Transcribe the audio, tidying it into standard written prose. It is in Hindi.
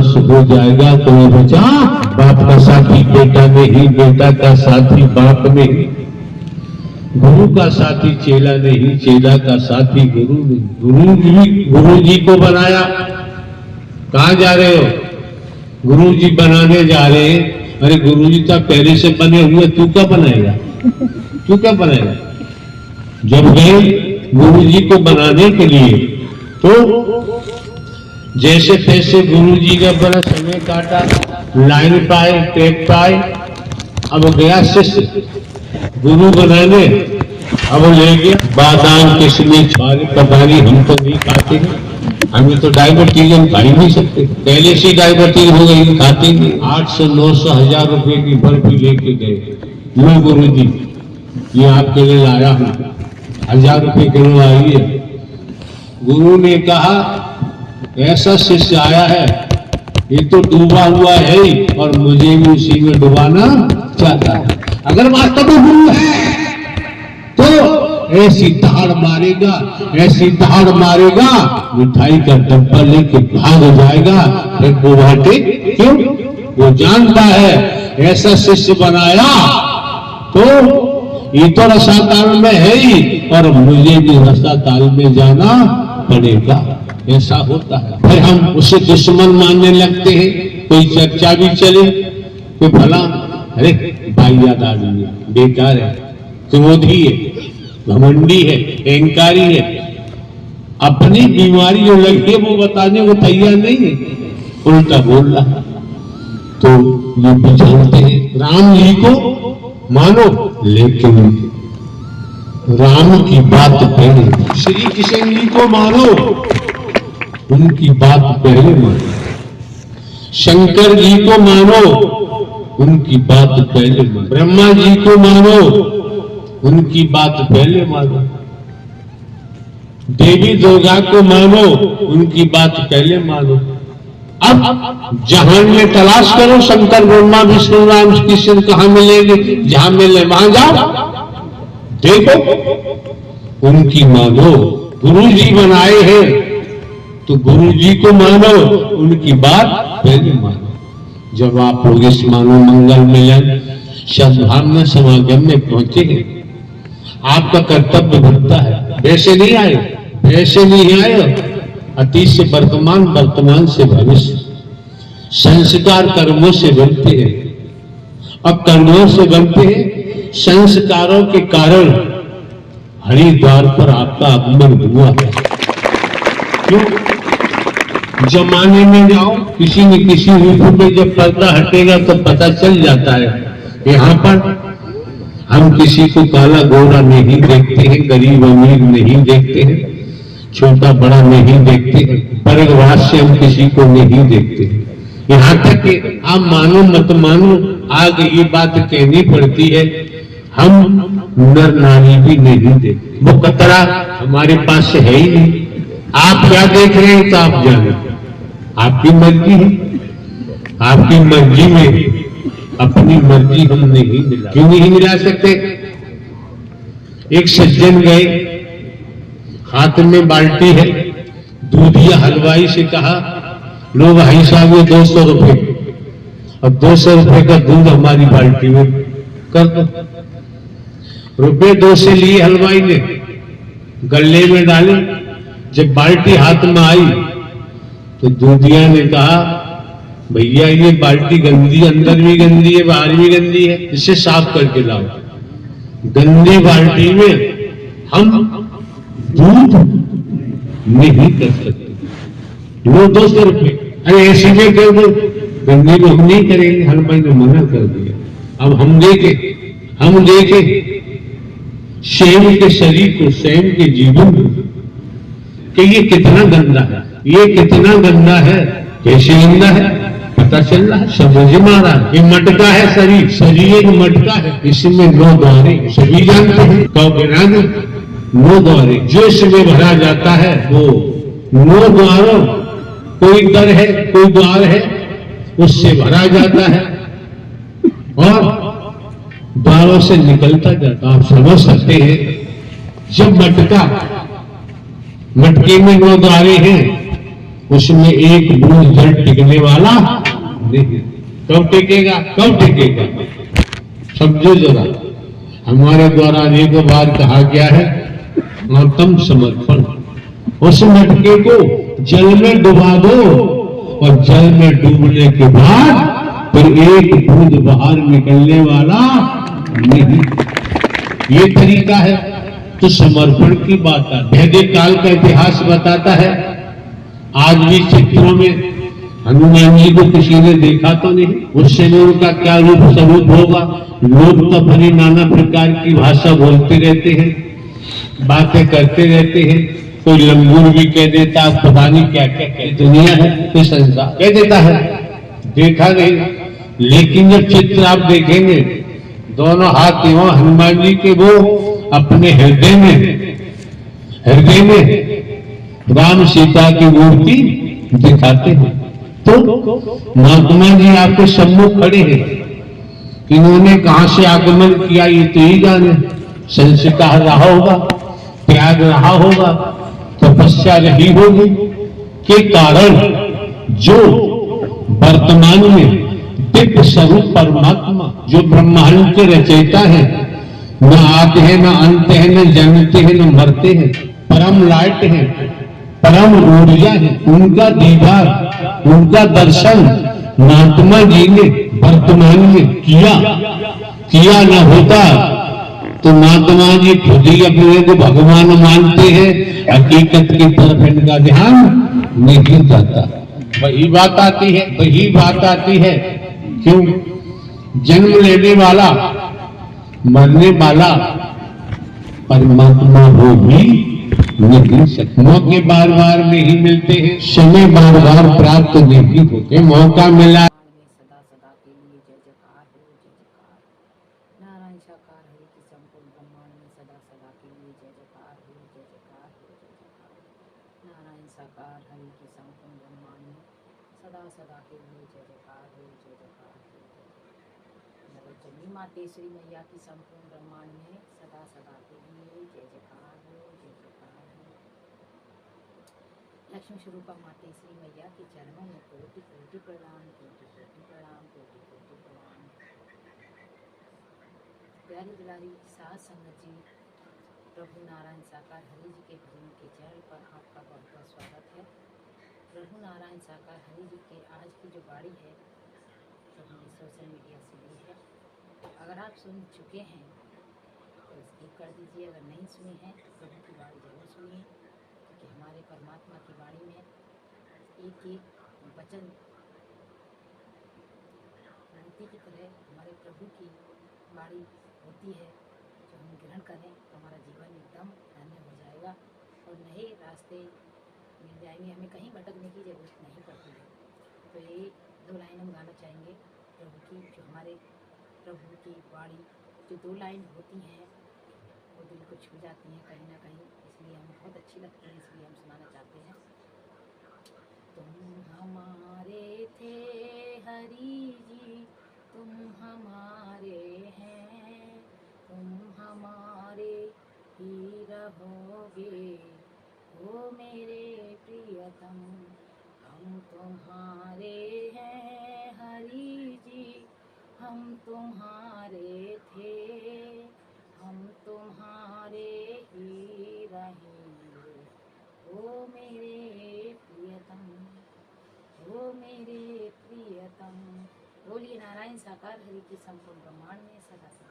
नाश हो जाएगा। तो ये बचा बाप का साथी बेटा में ही, बेटा का साथी बाप में ही, गुरु का साथी चेला नहीं, चेला का साथी गुरु नहीं। गुरु जी को बनाया। कहाँ जा रहे हो? गुरु जी बनाने जा रहे हैं। अरे गुरु जी तो पहले से बने हुए, तू क्या बनाएगा? तू क्या बनाएगा? जब गए गुरु जी को बनाने के लिए तो जैसे तैसे गुरु जी का बड़ा समय काटा, लाइन पाए, ट्रैक पाए। अब गया शिष्य गुरु बनाने, अब ले गया बादाम किशमिश वाली पदारी। हम तो नहीं खाते हैं, हमें तो डायबिटीज, हम खा ही नहीं सकते। पहले से डायबिटीज हो गई, खाते नहीं। 800 900 1000 रुपए की बर्फी लेके गए। लो गुरु जी, ये आपके लिए लाया हूं, 1000 रुपए किलो आई है। गुरु ने कहा ऐसा शिष्य आया है, ये तो डूबा हुआ है ही, और मुझे भी उसी में डुबाना चाहता है। अगर वास्तव में गुरु है तो ऐसी दहाड़ मारेगा, ऐसी दहाड़ मारेगा, मिठाई का डब्बा लेके भाग जाएगा। फिर बुढ़ाटे क्यों? वो जानता है ऐसा शिष्य बनाया तो ये तो रसाताल में है ही, और मुझे भी रसाताल में जाना पड़ेगा। ऐसा होता है। फिर हम उसे दुश्मन मानने लगते हैं। कोई चर्चा भी चले, कोई भला, अरे बाइयात आदमी है, बेकार है, क्रोधी है, घमंडी है, अहंकारी है, अपनी बीमारी जो लगी है वो बताने को तैयार नहीं है, उल्टा बोल रहा। तो ये भी जानते हैं राम जी को मानो, लेकिन राम की बात पहले। श्री कृष्ण जी को मानो, उनकी बात पहले मानो। शंकर जी को मानो, उनकी बात पहले मानो। ब्रह्मा जी को मानो, उनकी बात पहले मानो। देवी दुर्गा को मानो, उनकी बात पहले मानो। अब जहान में तलाश करो, शंकर ब्रह्मा विष्णु राम कृष्ण कहां मिलेंगे? जहां मिले वहां जाओ, देखो, उनकी मानो। गुरु जी बनाए हैं तो गुरु जी को मानो, उनकी बात पहले मानो। जब आप लोग इस मानव मंगल मिलन सद्भावना समागम में पहुंचे हैं, आपका कर्तव्य बनता है। वैसे नहीं आए, वैसे नहीं आए। अतीत से वर्तमान, वर्तमान से भविष्य। संस्कार कर्मों से बनते हैं, अब कर्मों से बनते हैं। संस्कारों के कारण हरिद्वार पर आपका आगमन हुआ है। क्यों? जमाने में जाओ, किसी न किसी रूप में जब पर्दा हटेगा तो पता चल जाता है। यहाँ पर हम किसी को काला गोरा नहीं देखते हैं, गरीब अमीर नहीं देखते हैं, छोटा बड़ा नहीं देखते हैं, वर्गवाद से हम किसी को नहीं देखते हैं। यहाँ तक कि आप मानो मत मानो, आगे ये बात कहनी पड़ती है, हम नर नारी भी नहीं देखते। वो कतरा हमारे पास से है ही नहीं। आप क्या देख रहे हैं तो आप जाने, आपकी मर्जी है। आपकी मर्जी में अपनी मर्जी हम नहीं मिला। क्यों नहीं मिला सकते? एक सज्जन गए, हाथ में बाल्टी है, दूधिया हलवाई से कहा, लो भाई साहब ये 200 रुपए, अब 200 रुपए का दूध हमारी बाल्टी में कर दो। रुपए 2 से लिए हलवाई ने, गले में डाले। जब बाल्टी हाथ में आई तो दूधिया ने कहा, भैया ये बाल्टी गंदी, अंदर भी गंदी है, बाहर भी गंदी है, इसे साफ करके लाओ। गंदी बाल्टी में हम दूध नहीं कर सकते। लो 200 रुपए, अरे ऐसे में कर दो। गंदी में हम नहीं करेंगे, हलवाई ने मना कर दिया। अब हम देखे स्वयं के शरीर को, स्वयं के जीवन को, कि ये कितना गंदा है, ये कितना गंदा है, कैसे गंदा है पता चल रहा है, समझ में आ रहा है। ये मटका है शरीर, शरीर एक मटका है, इसमें 9 द्वारे, सभी जानते हैं। कौ गिना दो, 9 द्वारे जो इसमें भरा जाता है वो 9 द्वारों, कोई दर है, कोई द्वार है, उससे भरा जाता है और द्वारों से निकलता जाता। आप समझ सकते हैं, जब मटके में 9 द्वारे हैं, उसमें एक बूंद जल टिकने वाला नहीं। कब टिकेगा, कब टिकेगा? समझो जरा। हमारे द्वारा एक बार कहा गया है, उत्तम समर्पण। उस मटके को जल में डुबा दो और जल में डूबने के बाद फिर एक बूंद बाहर निकलने वाला नहीं। ये तरीका है। तो समर्पण की बात है। वैदिक काल का इतिहास बताता है। आज भी चित्रों में हनुमान जी को किसी ने देखा तो नहीं। उस समय उनका क्या रूप स्वरूप होगा? लोग तो भरी नाना प्रकार की भाषा बोलते रहते हैं, बातें करते रहते हैं। कोई लंगूर भी कह देता, पता नहीं क्या क्या कह, दुनिया है कोई संसार कह देता है, देखा नहीं। लेकिन जब चित्र आप देखेंगे, दोनों हाथ एवं हनुमान जी के वो अपने हृदय में राम सीता की मूर्ति दिखाते हैं। तो महात्मा जी आपके सम्मुख खड़े हैं। इन्होंने कहां से आगमन किया ये तो ही जाने। संस्कार रहा होगा, त्याग रहा होगा, तपस्या रही होगी के कारण जो वर्तमान में दिव्य स्वरूप परमात्मा जो ब्रह्मांड के रचयिता है, न आते हैं न अंत है, न जन्मते हैं न मरते हैं, परम लाइट है, परम ऊर्जा है, उनका दीदार, उनका दर्शन महात्मा जी ने वर्तमान में किया न होता तो महात्मा जी खुद ही अपने को भगवान मानते हैं, हकीकत की तरफ इनका ध्यान नहीं जाता। वही बात आती है क्यों? जन्म लेने वाला मरने वाला परमात्मा हो भी नहीं सकते। मौके बार बार नहीं मिलते हैं, समय बार बार प्राप्त नहीं होते। मौका मिला सदा सदा के लिए जय जयकार हो, जय जयकार। नारायण साकार हरि की संपूर्ण ब्रह्मांड में सदा सदा के लिए जय जयकार हो, जय जयकार हो, जय जयकार। नारायण साकार हरि की संपूर्ण ब्रह्मांड में सदा सदा के लिए जय जयकार हो, जय जयकार हो। जगतजननी मातेश्वरी मैया की संपूर्ण ब्रह्मांड में सदा सदा के लिए जय जयकार हो, जय जयकार हो। लक्ष्मी स्वरूपा मातेश्वरी मैया के चरणों में कोटि कोटि प्रणाम, कोटि कोटि प्रणाम, कोटि कोटि प्रणाम। प्यारी दुलारी साध संगत जी, प्रभु नारायण साकार हरि जी के भजन के चरण पर आपका बहुत बहुत स्वागत है। प्रभु नारायण साकार हरि जी के आज की जो वाणी है तो हमने सोशल मीडिया से ली है। अगर आप सुन चुके हैं तो स्किप कर दीजिए, अगर नहीं सुनी है तो प्रभु की वाणी जरूर सुनिए, क्योंकि हमारे परमात्मा की वाणी में एक एक वचन मोती की तरह हमारे प्रभु की वाणी होती है। जो हम ग्रहण करें तो हमारा जीवन एकदम धन्य हो जाएगा और नए रास्ते मिल जाएंगे, हमें कहीं भटकने की जरूरत नहीं पड़ती है। तो ये दो लाइन हम गाना चाहेंगे प्रभु की, जो हमारे प्रभु की वाणी जो दो लाइन होती हैं वो दिल को छू जाती हैं कहीं ना कहीं, इसलिए हमें बहुत अच्छी लगती है, इसलिए हम सुनाना चाहते हैं। तुम हमारे थे हरि जी, तुम हमारे हैं, तुम हमारे ही रहोगे, ओ मेरे प्रियतम। हम तुम्हारे हैं हरि जी, हम तुम्हारे थे, हम तुम्हारे ही रहेंगे, ओ मेरे प्रियतम, ओ मेरे प्रियतम। बोलिए नारायण साकार हरि की संपूर्ण ब्रह्मांड में सदा सदा